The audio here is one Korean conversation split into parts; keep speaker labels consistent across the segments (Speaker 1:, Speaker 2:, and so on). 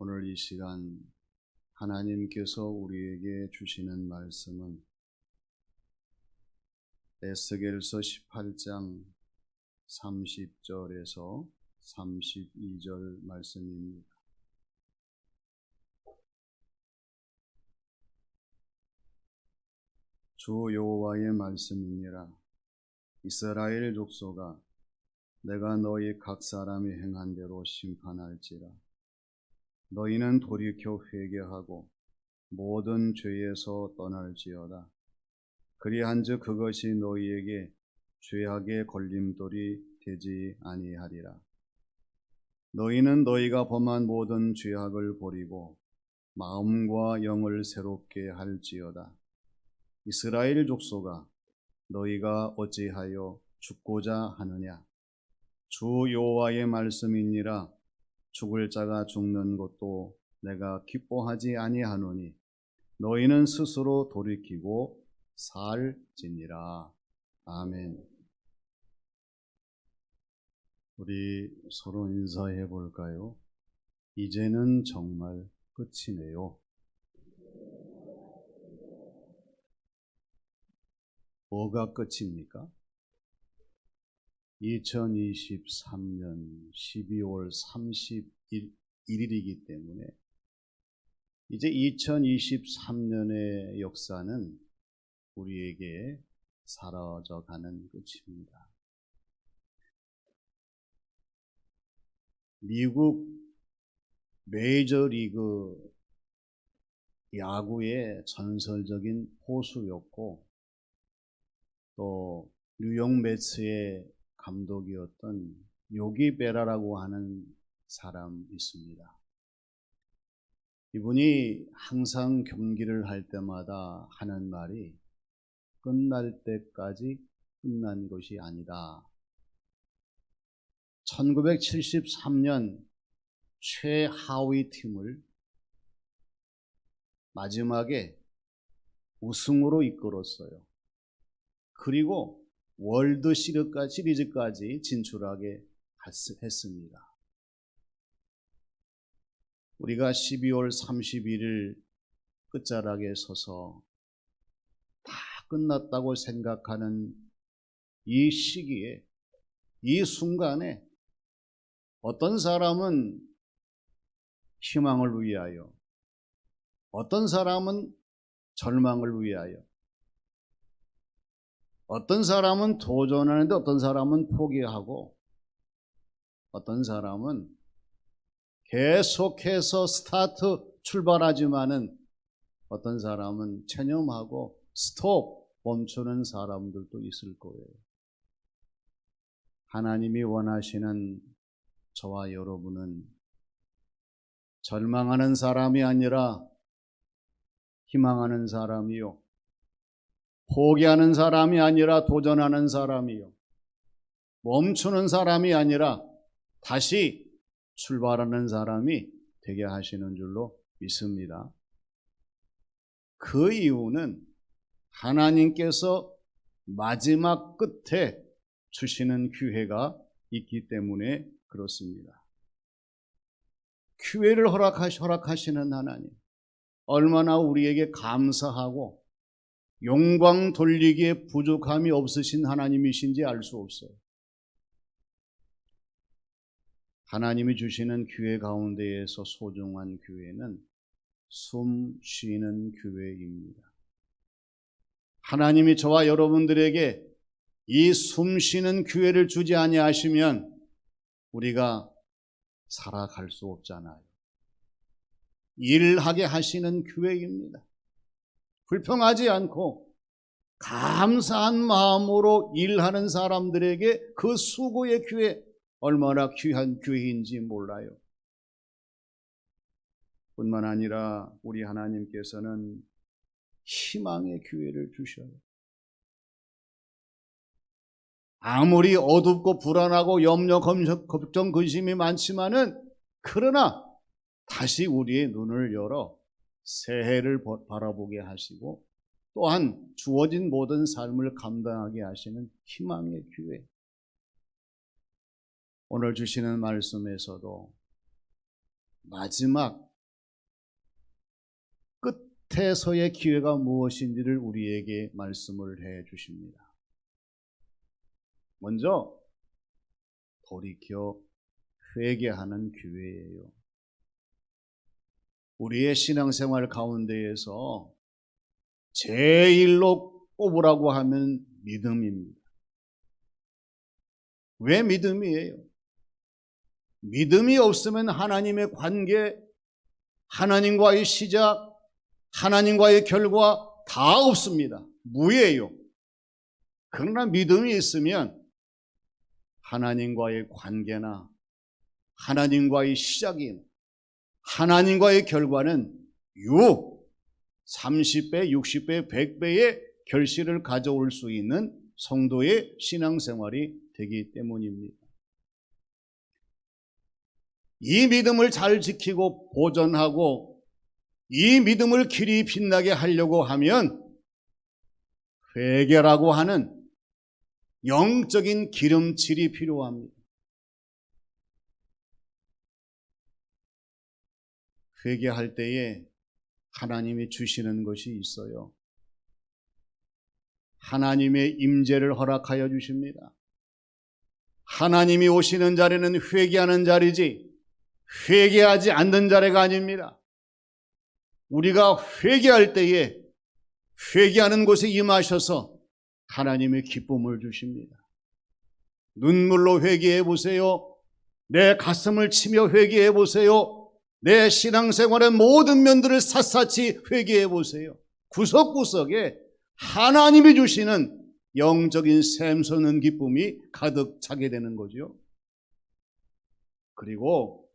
Speaker 1: 오늘 이 시간 하나님께서 우리에게 주시는 말씀은 에스겔서 18장 30절에서 32절 말씀입니다. 주 여호와의 말씀이니라. 이스라엘 족속아, 내가 너희 각 사람이 행한 대로 심판할지라. 너희는 돌이켜 회개하고 모든 죄에서 떠날지어다. 그리한즉 그것이 너희에게 죄악의 걸림돌이 되지 아니하리라. 너희는 너희가 범한 모든 죄악을 버리고 마음과 영을 새롭게 할지어다. 이스라엘 족속아, 너희가 어찌하여 죽고자 하느냐? 주 여호와의 말씀이니라. 죽을 자가 죽는 것도 내가 기뻐하지 아니하노니 너희는 스스로 돌이키고 살지니라. 아멘. 우리 서로 인사해 볼까요? 이제는 정말 끝이네요. 뭐가 끝입니까? 2023년 12월 31일이기 때문에 이제 2023년의 역사는 우리에게 사라져 가는 끝입니다. 미국 메이저리그 야구의 전설적인 포수였고 또 뉴욕 매츠의 감독이었던 요기 베라라고 하는 사람이 있습니다. 이분이 항상 경기를 할 때마다 하는 말이 끝날 때까지 끝난 것이 아니다. 1973년 최하위 팀을 마지막에 우승으로 이끌었어요. 그리고 월드 시리즈까지 진출하게 했습니다. 우리가 12월 31일 끝자락에 서서 다 끝났다고 생각하는 이 시기에, 이 순간에 어떤 사람은 희망을 위하여, 어떤 사람은 절망을 위하여, 어떤 사람은 도전하는데 어떤 사람은 포기하고 어떤 사람은 계속해서 스타트 출발하지만은 어떤 사람은 체념하고 스톱 멈추는 사람들도 있을 거예요. 하나님이 원하시는 저와 여러분은 절망하는 사람이 아니라 희망하는 사람이요, 포기하는 사람이 아니라 도전하는 사람이요, 멈추는 사람이 아니라 다시 출발하는 사람이 되게 하시는 줄로 믿습니다. 그 이유는 하나님께서 마지막 끝에 주시는 기회가 있기 때문에 그렇습니다. 기회를 허락하시는 하나님, 얼마나 우리에게 감사하고 영광 돌리기에 부족함이 없으신 하나님이신지 알 수 없어요. 하나님이 주시는 기회 가운데에서 소중한 기회는 숨 쉬는 기회입니다. 하나님이 저와 여러분들에게 이 숨 쉬는 기회를 주지 아니하시면 우리가 살아갈 수 없잖아요. 일하게 하시는 기회입니다. 불평하지 않고 감사한 마음으로 일하는 사람들에게 그 수고의 기회, 얼마나 귀한 기회인지 몰라요. 뿐만 아니라 우리 하나님께서는 희망의 기회를 주셔요. 아무리 어둡고 불안하고 염려, 걱정, 근심이 많지만은 그러나 다시 우리의 눈을 열어 새해를 바라보게 하시고 또한 주어진 모든 삶을 감당하게 하시는 희망의 기회. 오늘 주시는 말씀에서도 마지막 끝에서의 기회가 무엇인지를 우리에게 말씀을 해 주십니다. 먼저 돌이켜 회개하는 기회예요. 우리의 신앙생활 가운데에서 제일로 꼽으라고 하면 믿음입니다. 왜 믿음이에요? 믿음이 없으면 하나님의 관계, 하나님과의 시작, 하나님과의 결과 다 없습니다. 무예요. 그러나 믿음이 있으면 하나님과의 관계나 하나님과의 시작이나 하나님과의 결과는 30배, 60배, 100배의 결실을 가져올 수 있는 성도의 신앙생활이 되기 때문입니다. 이 믿음을 잘 지키고 보존하고 이 믿음을 길이 빛나게 하려고 하면 회개라고 하는 영적인 기름칠이 필요합니다. 회개할 때에 하나님이 주시는 것이 있어요. 하나님의 임재를 허락하여 주십니다. 하나님이 오시는 자리는 회개하는 자리지 회개하지 않는 자리가 아닙니다. 우리가 회개할 때에 회개하는 곳에 임하셔서 하나님의 기쁨을 주십니다. 눈물로 회개해 보세요. 내 가슴을 치며 회개해 보세요. 내 신앙생활의 모든 면들을 샅샅이 회개해 보세요. 구석구석에 하나님이 주시는 영적인 샘솟는 기쁨이 가득 차게 되는 거죠. 그리고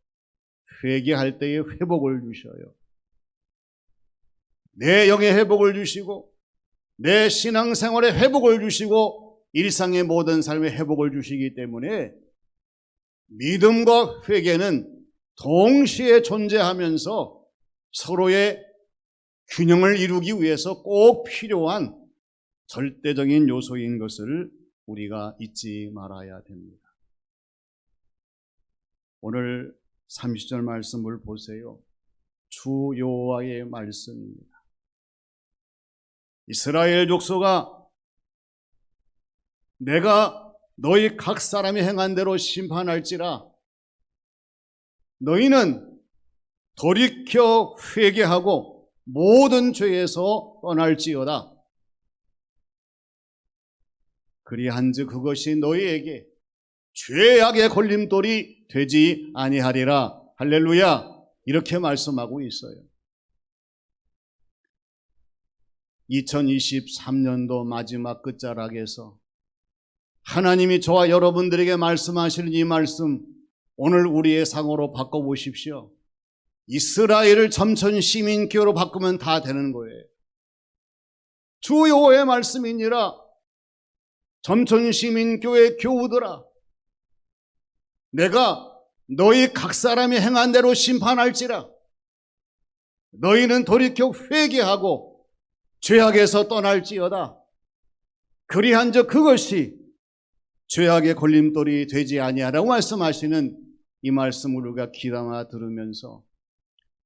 Speaker 1: 회개할 때에 회복을 주셔요. 내 영의 회복을 주시고 내 신앙생활의 회복을 주시고 일상의 모든 삶의 회복을 주시기 때문에 믿음과 회개는 동시에 존재하면서 서로의 균형을 이루기 위해서 꼭 필요한 절대적인 요소인 것을 우리가 잊지 말아야 됩니다. 오늘 30절 말씀을 보세요. 주 여호와의 말씀입니다. 이스라엘 족속아, 내가 너희 각 사람이 행한 대로 심판할지라 너희는 돌이켜 회개하고 모든 죄에서 떠날지어다. 그리한즉 그것이 너희에게 죄악의 걸림돌이 되지 아니하리라. 할렐루야. 이렇게 말씀하고 있어요. 2023년도 마지막 끝자락에서 하나님이 저와 여러분들에게 말씀하시는 이 말씀, 오늘 우리의 상호로 바꿔보십시오. 이스라엘을 점천 시민교로 바꾸면 다 되는 거예요. 주 여호와의 말씀이니라. 점천 시민교의 교우들아, 내가 너희 각 사람이 행한 대로 심판할지라. 너희는 돌이켜 회개하고 죄악에서 떠날지어다. 그리한즉 그것이 죄악의 걸림돌이 되지 아니하라고 말씀하시는 이 말씀을 우리가 귀담아 들으면서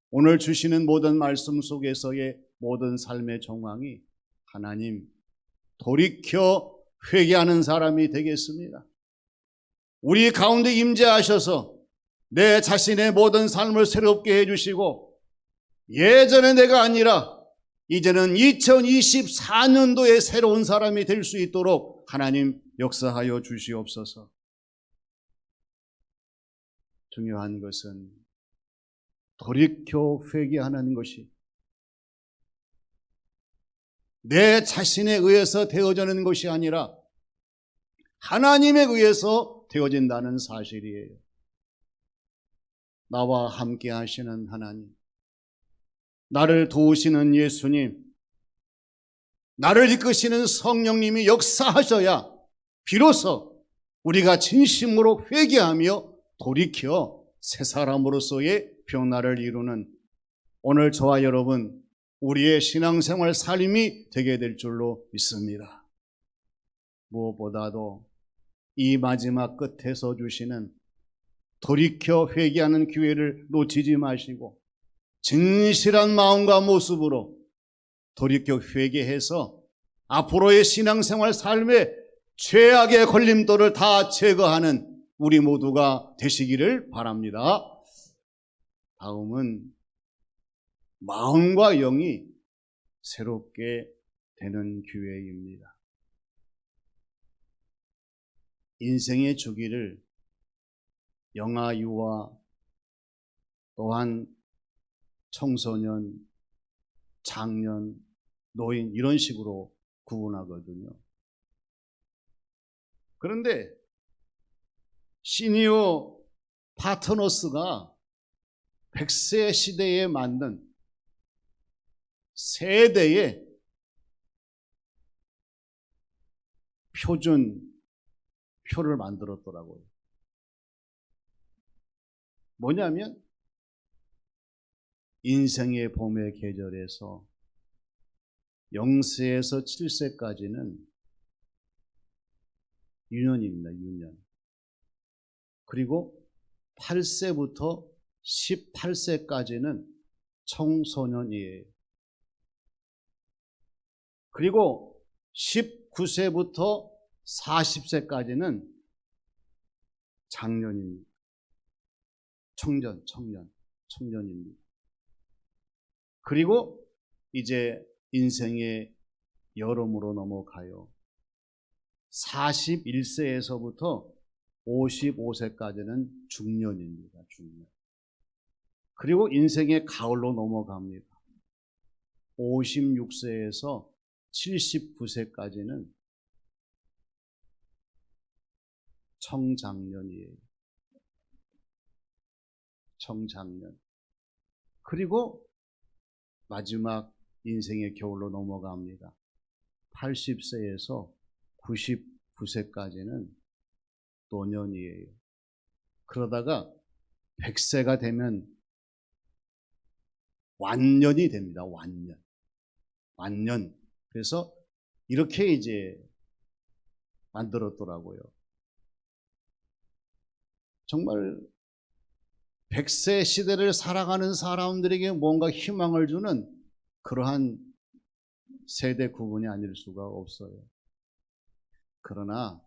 Speaker 1: 오늘 주시는 모든 말씀 속에서의 모든 삶의 정황이 하나님 돌이켜 회개하는 사람이 되겠습니다. 우리 가운데 임재하셔서 내 자신의 모든 삶을 새롭게 해주시고 예전에 내가 아니라 이제는 2024년도에 새로운 사람이 될 수 있도록 하나님 역사하여 주시옵소서. 중요한 것은 돌이켜 회개하는 것이 내 자신에 의해서 되어지는 것이 아니라 하나님에 의해서 되어진다는 사실이에요. 나와 함께 하시는 하나님, 나를 도우시는 예수님, 나를 이끄시는 성령님이 역사하셔야 비로소 우리가 진심으로 회개하며 돌이켜 새 사람으로서의 변화를 이루는 오늘 저와 여러분 우리의 신앙생활 삶이 되게 될 줄로 믿습니다. 무엇보다도 이 마지막 끝에서 주시는 돌이켜 회개하는 기회를 놓치지 마시고 진실한 마음과 모습으로 돌이켜 회개해서 앞으로의 신앙생활 삶에 죄악의 걸림돌을 다 제거하는 우리 모두가 되시기를 바랍니다. 다음은 마음과 영이 새롭게 되는 기회입니다. 인생의 주기를 영아, 유아, 또한 청소년, 장년, 노인 이런 식으로 구분하거든요. 그런데 시니어 파트너스가 100세 시대에 맞는 세대의 표를 만들었더라고요. 뭐냐면 인생의 봄의 계절에서 0세에서 7세까지는 유년입니다. 유년. 그리고 8세부터 18세까지는 청소년이에요. 그리고 19세부터 40세까지는 장년입니다. 청년입니다. 그리고 이제 인생의 여름으로 넘어가요. 41세에서부터 55세까지는 중년입니다. 중년. 그리고 인생의 가을로 넘어갑니다. 56세에서 79세까지는 청장년이에요. 청장년. 그리고 마지막 인생의 겨울로 넘어갑니다. 80세에서 99세까지는 노년이에요. 그러다가 100세가 되면 완년이 됩니다. 완년. 그래서 이렇게 이제 만들었더라고요. 정말 100세 시대를 살아가는 사람들에게 뭔가 희망을 주는 그러한 세대 구분이 아닐 수가 없어요. 그러나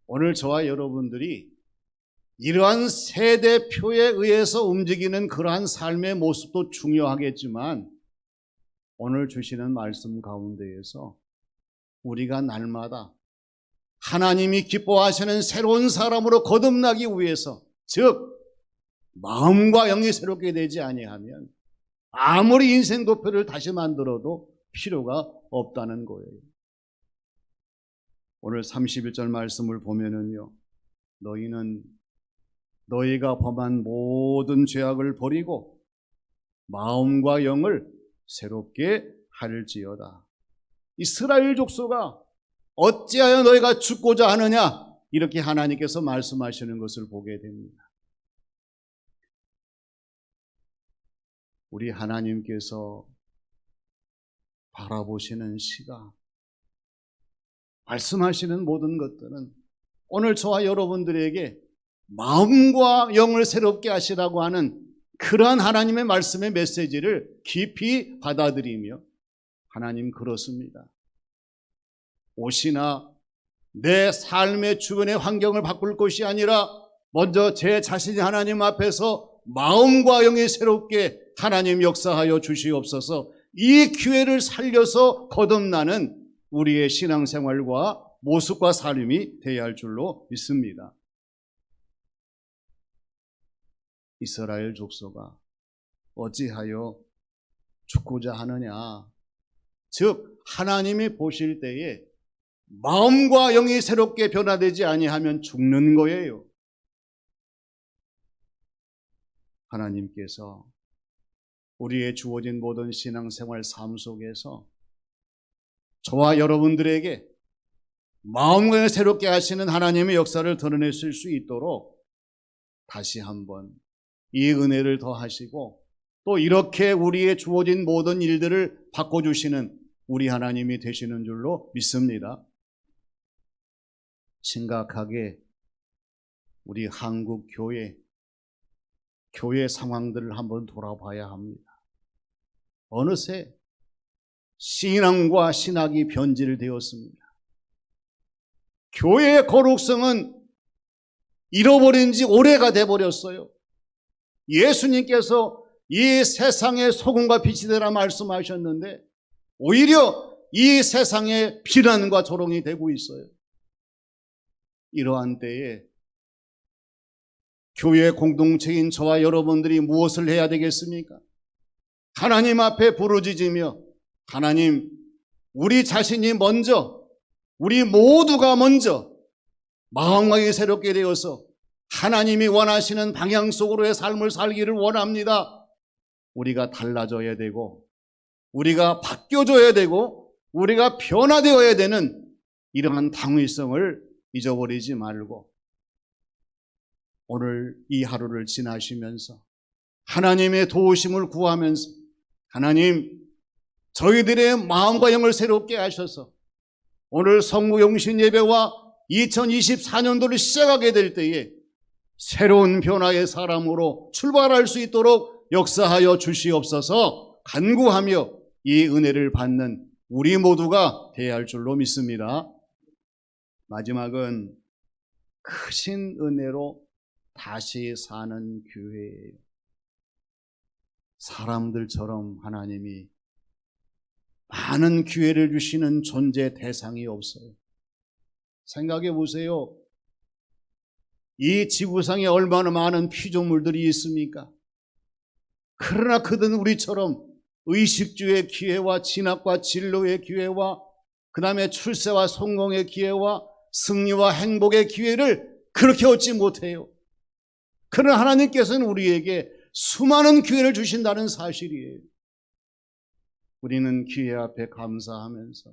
Speaker 1: 오늘 저와 여러분들이 이러한 세대표에 의해서 움직이는 그러한 삶의 모습도 중요하겠지만 오늘 주시는 말씀 가운데에서 우리가 날마다 하나님이 기뻐하시는 새로운 사람으로 거듭나기 위해서, 즉 마음과 영이 새롭게 되지 아니하면 아무리 인생 도표를 다시 만들어도 필요가 없다는 거예요. 오늘 31절 말씀을 보면은요, 너희는 너희가 범한 모든 죄악을 버리고 마음과 영을 새롭게 할지어다. 이스라엘 족속아, 어찌하여 너희가 죽고자 하느냐, 이렇게 하나님께서 말씀하시는 것을 보게 됩니다. 우리 하나님께서 바라보시는 시각, 말씀하시는 모든 것들은 오늘 저와 여러분들에게 마음과 영을 새롭게 하시라고 하는 그러한 하나님의 말씀의 메시지를 깊이 받아들이며, 하나님 그렇습니다. 옷이나 내 삶의 주변의 환경을 바꿀 것이 아니라 먼저 제 자신이 하나님 앞에서 마음과 영이 새롭게 하나님 역사하여 주시옵소서. 이 기회를 살려서 거듭나는 우리의 신앙생활과 모습과 삶이 되어야 할 줄로 믿습니다. 이스라엘 족속아, 어찌하여 죽고자 하느냐, 즉 하나님이 보실 때에 마음과 영이 새롭게 변화되지 아니하면 죽는 거예요. 하나님께서 우리의 주어진 모든 신앙생활 삶 속에서 저와 여러분들에게 마음과 영을 새롭게 하시는 하나님의 역사를 드러내실 수 있도록 다시 한번 이 은혜를 더하시고, 또 이렇게 우리의 주어진 모든 일들을 바꿔주시는 우리 하나님이 되시는 줄로 믿습니다. 심각하게 우리 한국 교회 상황들을 한번 돌아봐야 합니다. 어느새 신앙과 신학이 변질되었습니다. 교회의 거룩성은 잃어버린 지 오래가 돼버렸어요. 예수님께서 이 세상의 소금과 빛이 되라 말씀하셨는데 오히려 이 세상의 비난과 조롱이 되고 있어요. 이러한 때에 교회 공동체인 저와 여러분들이 무엇을 해야 되겠습니까? 하나님 앞에 부르짖으며 하나님, 우리 자신이 먼저, 우리 모두가 먼저 마음이 새롭게 되어서 하나님이 원하시는 방향 속으로의 삶을 살기를 원합니다. 우리가 달라져야 되고 우리가 바뀌어져야 되고 우리가 변화되어야 되는 이러한 당위성을 잊어버리지 말고 오늘 이 하루를 지나시면서 하나님의 도우심을 구하면서 하나님, 저희들의 마음과 영을 새롭게 하셔서 오늘 성무용신 예배와 2024년도를 시작하게 될 때에 새로운 변화의 사람으로 출발할 수 있도록 역사하여 주시옵소서 간구하며 이 은혜를 받는 우리 모두가 되어야 할 줄로 믿습니다. 마지막은 크신 은혜로 다시 사는 교회예요. 사람들처럼 하나님이 많은 기회를 주시는 존재 대상이 없어요. 생각해 보세요. 이 지구상에 얼마나 많은 피조물들이 있습니까? 그러나 그들은 우리처럼 의식주의 기회와 진학과 진로의 기회와 그 다음에 출세와 성공의 기회와 승리와 행복의 기회를 그렇게 얻지 못해요. 그러나 하나님께서는 우리에게 수많은 기회를 주신다는 사실이에요. 우리는 기회 앞에 감사하면서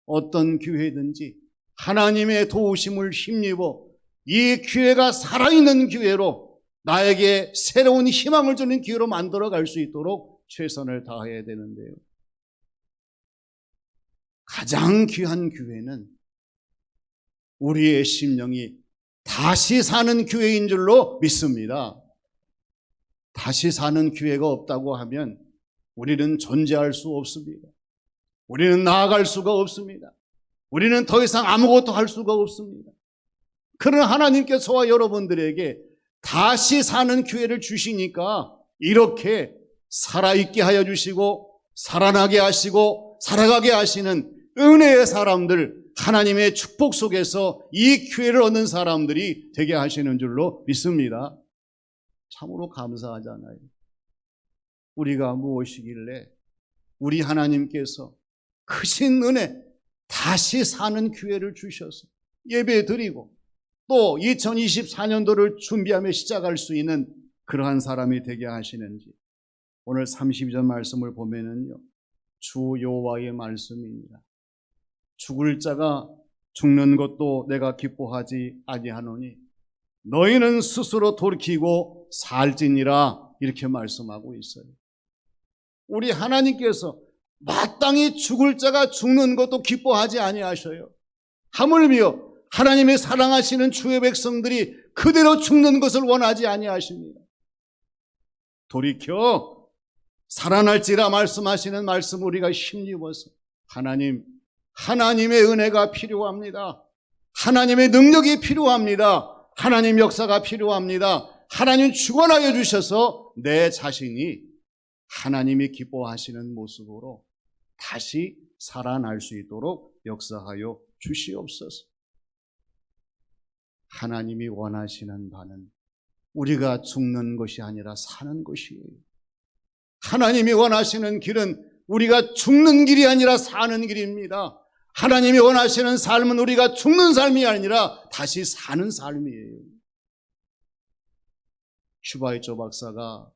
Speaker 1: 어떤 기회든지 하나님의 도우심을 힘입어 이 기회가 살아있는 기회로 나에게 새로운 희망을 주는 기회로 만들어갈 수 있도록 최선을 다해야 되는데요. 가장 귀한 기회는 우리의 심령이 다시 사는 기회인 줄로 믿습니다. 다시 사는 기회가 없다고 하면 우리는 존재할 수 없습니다. 우리는 나아갈 수가 없습니다. 우리는 더 이상 아무것도 할 수가 없습니다. 그러나 하나님께서 저와 여러분들에게 다시 사는 기회를 주시니까 이렇게 살아있게 하여 주시고 살아나게 하시고 살아가게 하시는 은혜의 사람들, 하나님의 축복 속에서 이 기회를 얻는 사람들이 되게 하시는 줄로 믿습니다. 참으로 감사하잖아요. 우리가 무엇이길래 우리 하나님께서 크신 은혜, 다시 사는 기회를 주셔서 예배 드리고 또 2024년도를 준비하며 시작할 수 있는 그러한 사람이 되게 하시는지 오늘 32절 말씀을 보면은요, 주 여호와의 말씀입니다. 죽을 자가 죽는 것도 내가 기뻐하지 아니하노니 너희는 스스로 돌이키고 살지니라, 이렇게 말씀하고 있어요. 우리 하나님께서 마땅히 죽을 자가 죽는 것도 기뻐하지 아니하셔요. 하물며 하나님의 사랑하시는 주의 백성들이 그대로 죽는 것을 원하지 아니하십니다. 돌이켜 살아날지라 말씀하시는 말씀 우리가 힘입어서 하나님의 은혜가 필요합니다. 하나님의 능력이 필요합니다. 하나님 역사가 필요합니다. 하나님 축원하여 주셔서 내 자신이 하나님이 기뻐하시는 모습으로 다시 살아날 수 있도록 역사하여 주시옵소서. 하나님이 원하시는 바는 우리가 죽는 것이 아니라 사는 것이에요. 하나님이 원하시는 길은 우리가 죽는 길이 아니라 사는 길입니다. 하나님이 원하시는 삶은 우리가 죽는 삶이 아니라 다시 사는 삶이에요. 슈바이처 박사가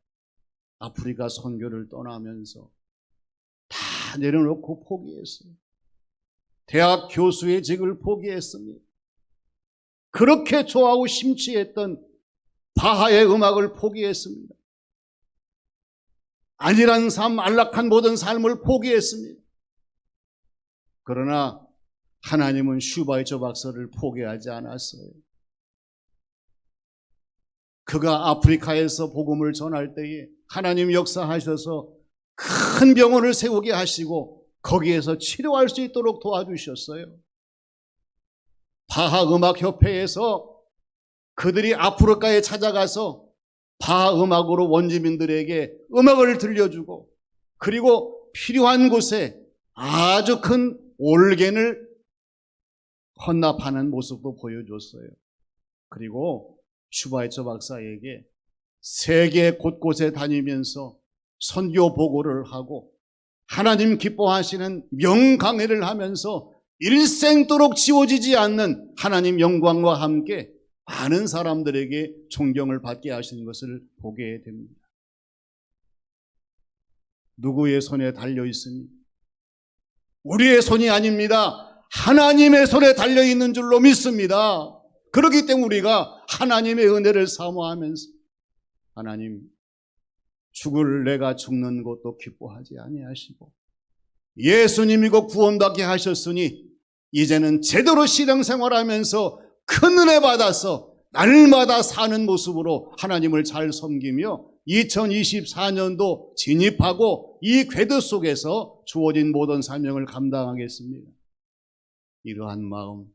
Speaker 1: 아프리카 선교를 떠나면서 다 내려놓고 포기했어요. 대학 교수의 직을 포기했습니다. 그렇게 좋아하고 심취했던 바하의 음악을 포기했습니다. 안일한 삶, 안락한 모든 삶을 포기했습니다. 그러나 하나님은 슈바이처 박사를 포기하지 않았어요. 그가 아프리카에서 복음을 전할 때에 하나님 역사하셔서 큰 병원을 세우게 하시고 거기에서 치료할 수 있도록 도와주셨어요. 바하음악협회에서 그들이 아프리카에 찾아가서 바하음악으로 원주민들에게 음악을 들려주고, 그리고 필요한 곳에 아주 큰 올겐을 헌납하는 모습도 보여줬어요. 그리고 슈바이처 박사에게 세계 곳곳에 다니면서 선교 보고를 하고 하나님 기뻐하시는 명강해를 하면서 일생도록 지워지지 않는 하나님 영광과 함께 많은 사람들에게 존경을 받게 하시는 것을 보게 됩니다. 누구의 손에 달려 있습니까? 우리의 손이 아닙니다. 하나님의 손에 달려 있는 줄로 믿습니다. 그렇기 때문에 우리가 하나님의 은혜를 사모하면서, 하나님, 죽을 내가 죽는 것도 기뻐하지 아니하시고 예수님이고 구원받게 하셨으니 이제는 제대로 신앙생활하면서 큰 은혜 받아서 날마다 사는 모습으로 하나님을 잘 섬기며 2024년도 진입하고 이 궤도 속에서 주어진 모든 사명을 감당하겠습니다. 이러한 마음,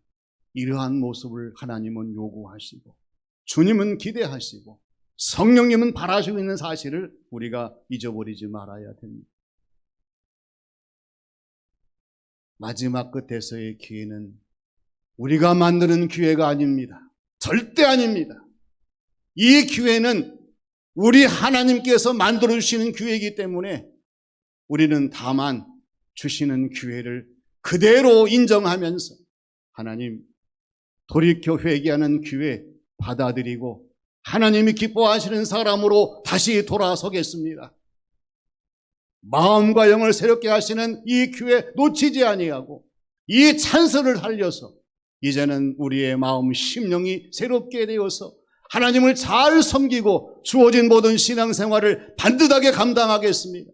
Speaker 1: 이러한 모습을 하나님은 요구하시고 주님은 기대하시고 성령님은 바라시고 있는 사실을 우리가 잊어버리지 말아야 됩니다. 마지막 끝에서의 기회는 우리가 만드는 기회가 아닙니다. 절대 아닙니다. 이 기회는 우리 하나님께서 만들어주시는 기회이기 때문에 우리는 다만 주시는 기회를 그대로 인정하면서 하나님, 돌이켜 회개하는 기회 받아들이고 하나님이 기뻐하시는 사람으로 다시 돌아서겠습니다. 마음과 영을 새롭게 하시는 이 기회 놓치지 아니하고 이 찬스를 살려서 이제는 우리의 마음 심령이 새롭게 되어서 하나님을 잘 섬기고 주어진 모든 신앙생활을 반듯하게 감당하겠습니다.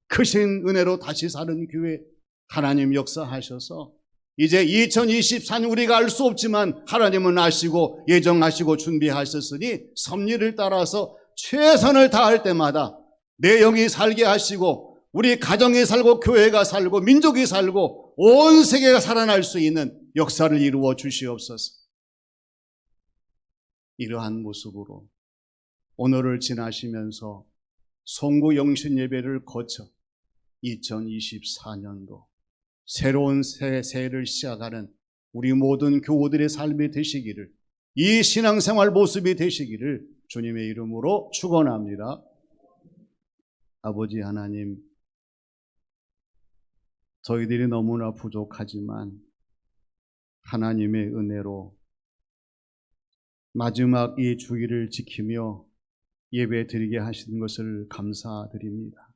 Speaker 1: 크신 은혜로 다시 사는 기회 하나님 역사하셔서 이제 2024년 우리가 알 수 없지만 하나님은 아시고 예정하시고 준비하셨으니 섭리를 따라서 최선을 다할 때마다 내 영이 살게 하시고 우리 가정이 살고 교회가 살고 민족이 살고 온 세계가 살아날 수 있는 역사를 이루어 주시옵소서. 이러한 모습으로 오늘을 지나시면서 송구 영신 예배를 거쳐 2024년도 새로운 새해를 시작하는 우리 모든 교우들의 삶이 되시기를, 이 신앙생활 모습이 되시기를 주님의 이름으로 축원합니다. 아버지 하나님, 저희들이 너무나 부족하지만 하나님의 은혜로 마지막 이 주기를 지키며 예배 드리게 하신 것을 감사드립니다.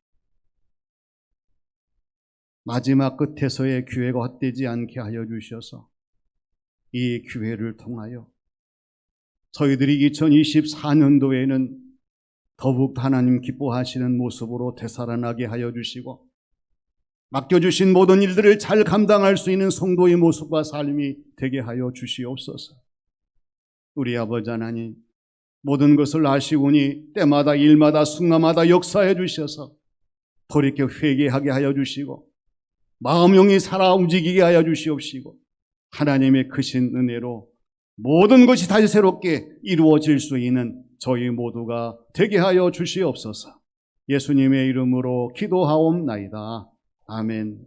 Speaker 1: 마지막 끝에서의 기회가 헛되지 않게 하여 주셔서 이 기회를 통하여 저희들이 2024년도에는 더욱 하나님 기뻐하시는 모습으로 되살아나게 하여 주시고 맡겨주신 모든 일들을 잘 감당할 수 있는 성도의 모습과 삶이 되게 하여 주시옵소서. 우리 아버지 하나님, 모든 것을 아시오니 때마다 일마다 순간마다 역사해 주셔서 돌이켜 회개하게 하여 주시고 마음 영이 살아 움직이게 하여 주시옵시고 하나님의 크신 은혜로 모든 것이 다시 새롭게 이루어질 수 있는 저희 모두가 되게 하여 주시옵소서. 예수님의 이름으로 기도하옵나이다. 아멘.